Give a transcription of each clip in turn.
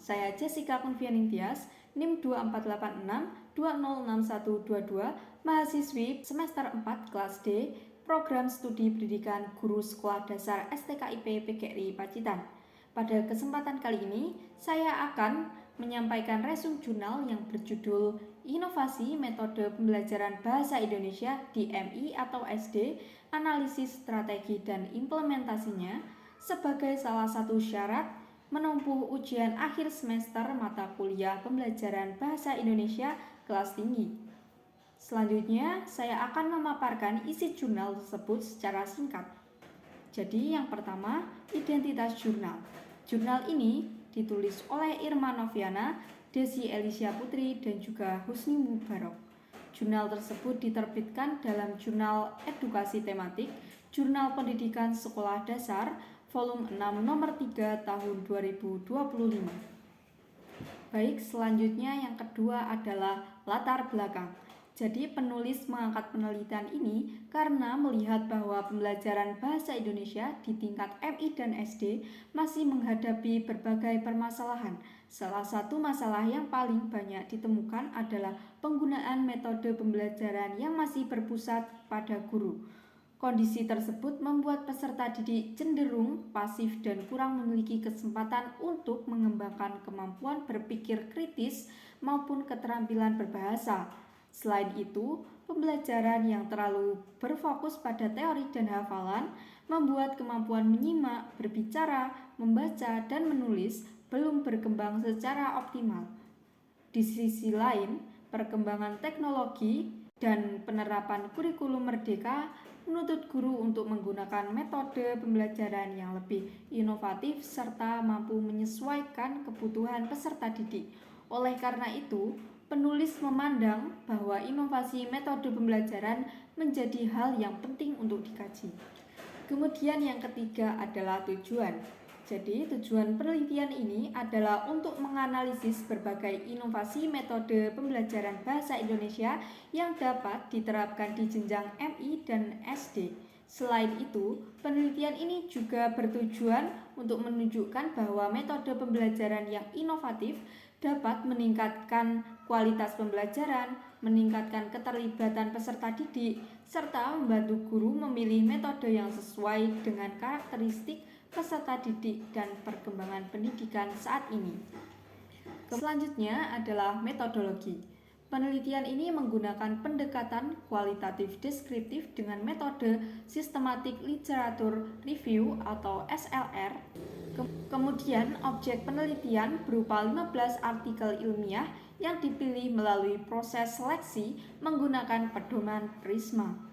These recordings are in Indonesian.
saya Jessica Convianintias, NIM 2486-206122, mahasiswi semester 4 kelas D, Program Studi Pendidikan Guru Sekolah Dasar STKIP PGRI Pacitan. Pada kesempatan kali ini, saya akan menyampaikan resume jurnal yang berjudul Inovasi Metode Pembelajaran Bahasa Indonesia di MI atau SD, Analisis Strategi dan Implementasinya sebagai salah satu syarat menempuh ujian akhir semester mata kuliah pembelajaran bahasa Indonesia kelas tinggi. Selanjutnya, saya akan memaparkan isi jurnal tersebut secara singkat. Jadi, yang pertama, identitas jurnal. Jurnal ini ditulis oleh Irma Noviana, Desi Elisha Putri, dan juga Husni Mubarok. Jurnal tersebut diterbitkan dalam Jurnal Edukasi Tematik, Jurnal Pendidikan Sekolah Dasar, volume 6 nomor 3 tahun 2025. Baik, selanjutnya yang kedua adalah latar belakang. Jadi penulis mengangkat penelitian ini karena melihat bahwa pembelajaran bahasa Indonesia di tingkat MI dan SD masih menghadapi berbagai permasalahan. Salah satu masalah yang paling banyak ditemukan adalah penggunaan metode pembelajaran yang masih berpusat pada guru. Kondisi tersebut membuat peserta didik cenderung pasif dan kurang memiliki kesempatan untuk mengembangkan kemampuan berpikir kritis maupun keterampilan berbahasa. Selain itu, pembelajaran yang terlalu berfokus pada teori dan hafalan membuat kemampuan menyimak, berbicara, membaca, dan menulis belum berkembang secara optimal. Di sisi lain, perkembangan teknologi dan penerapan kurikulum merdeka menuntut guru untuk menggunakan metode pembelajaran yang lebih inovatif serta mampu menyesuaikan kebutuhan peserta didik. Oleh karena itu, penulis memandang bahwa inovasi metode pembelajaran menjadi hal yang penting untuk dikaji. Kemudian yang ketiga adalah tujuan. Jadi, tujuan penelitian ini adalah untuk menganalisis berbagai inovasi metode pembelajaran bahasa Indonesia yang dapat diterapkan di jenjang MI dan SD. Selain itu, penelitian ini juga bertujuan untuk menunjukkan bahwa metode pembelajaran yang inovatif dapat meningkatkan kualitas pembelajaran, meningkatkan keterlibatan peserta didik, serta membantu guru memilih metode yang sesuai dengan karakteristik peserta didik dan perkembangan pendidikan saat ini. Selanjutnya adalah metodologi. Penelitian ini menggunakan pendekatan kualitatif deskriptif dengan metode Systematic Literature Review atau SLR. Kemudian objek penelitian berupa 15 artikel ilmiah yang dipilih melalui proses seleksi menggunakan pedoman Prisma.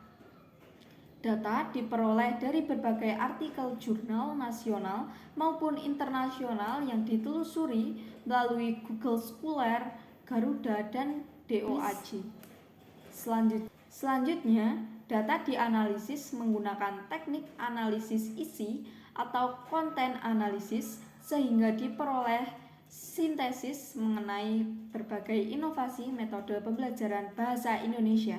Data diperoleh dari berbagai artikel jurnal nasional maupun internasional yang ditelusuri melalui Google Scholar, Garuda, dan DOAJ. Selanjutnya, data dianalisis menggunakan teknik analisis isi atau konten analisis sehingga diperoleh sintesis mengenai berbagai inovasi metode pembelajaran bahasa Indonesia.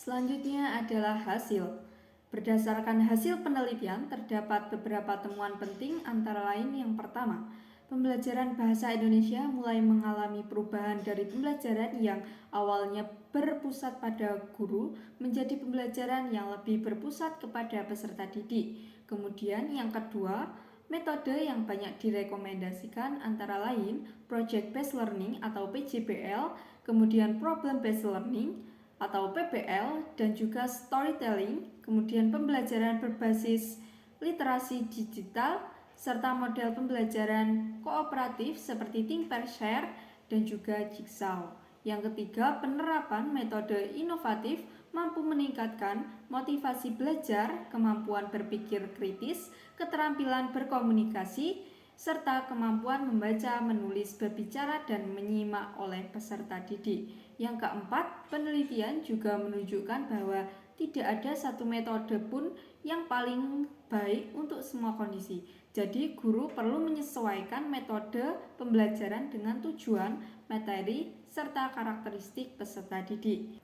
Selanjutnya adalah hasil. Berdasarkan hasil penelitian, terdapat beberapa temuan penting antara lain yang pertama, pembelajaran bahasa Indonesia mulai mengalami perubahan dari pembelajaran yang awalnya berpusat pada guru menjadi pembelajaran yang lebih berpusat kepada peserta didik. Kemudian yang kedua, metode yang banyak direkomendasikan antara lain Project Based Learning atau PJBL, kemudian Problem Based Learning atau PBL, dan juga storytelling, kemudian pembelajaran berbasis literasi digital, serta model pembelajaran kooperatif seperti Think Pair Share dan juga Jigsaw. Yang ketiga, penerapan metode inovatif mampu meningkatkan motivasi belajar, kemampuan berpikir kritis, keterampilan berkomunikasi, serta kemampuan membaca, menulis, berbicara, dan menyimak oleh peserta didik. Yang keempat, penelitian juga menunjukkan bahwa tidak ada satu metode pun yang paling baik untuk semua kondisi. Jadi, guru perlu menyesuaikan metode pembelajaran dengan tujuan, materi, serta karakteristik peserta didik.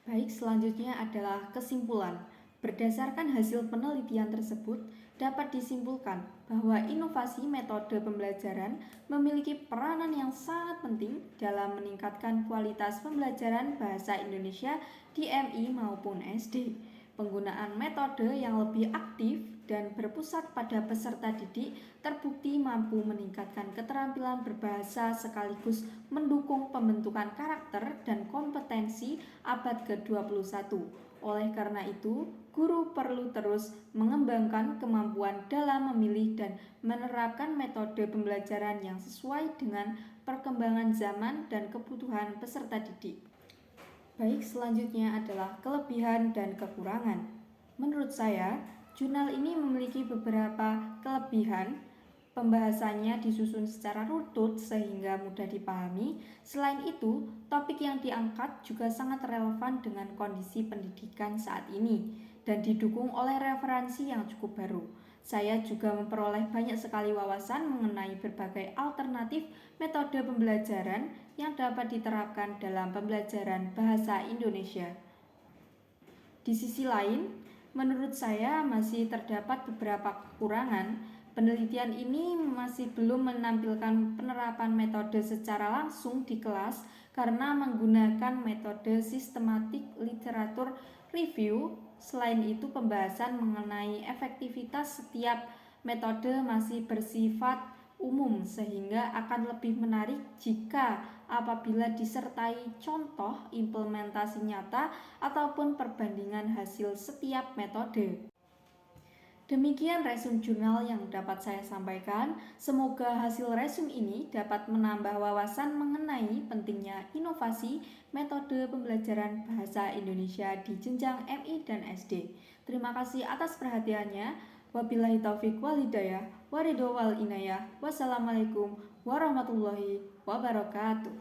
Baik, selanjutnya adalah kesimpulan. Berdasarkan hasil penelitian tersebut, dapat disimpulkan bahwa inovasi metode pembelajaran memiliki peranan yang sangat penting dalam meningkatkan kualitas pembelajaran bahasa Indonesia di MI maupun SD. Penggunaan metode yang lebih aktif dan berpusat pada peserta didik terbukti mampu meningkatkan keterampilan berbahasa sekaligus mendukung pembentukan karakter dan kompetensi abad ke-21. Oleh karena itu, guru perlu terus mengembangkan kemampuan dalam memilih dan menerapkan metode pembelajaran yang sesuai dengan perkembangan zaman dan kebutuhan peserta didik. Baik, selanjutnya adalah kelebihan dan kekurangan. Menurut saya, jurnal ini memiliki beberapa kelebihan. Pembahasannya disusun secara runtut sehingga mudah dipahami. Selain itu, topik yang diangkat juga sangat relevan dengan kondisi pendidikan saat ini dan didukung oleh referensi yang cukup baru. Saya juga memperoleh banyak sekali wawasan mengenai berbagai alternatif metode pembelajaran yang dapat diterapkan dalam pembelajaran bahasa Indonesia. Di sisi lain, menurut saya masih terdapat beberapa kekurangan. Penelitian ini masih belum menampilkan penerapan metode secara langsung di kelas karena menggunakan metode sistematik literatur review. Selain itu, pembahasan mengenai efektivitas setiap metode masih bersifat umum sehingga akan lebih menarik jika apabila disertai contoh implementasi nyata ataupun perbandingan hasil setiap metode. Demikian resume jurnal yang dapat saya sampaikan. Semoga hasil resume ini dapat menambah wawasan mengenai pentingnya inovasi metode pembelajaran bahasa Indonesia di jenjang MI dan SD. Terima kasih atas perhatiannya. Wabillahi taufiq wal hidayah, waridho wal inayah. Wassalamualaikum warahmatullahi wabarakatuh.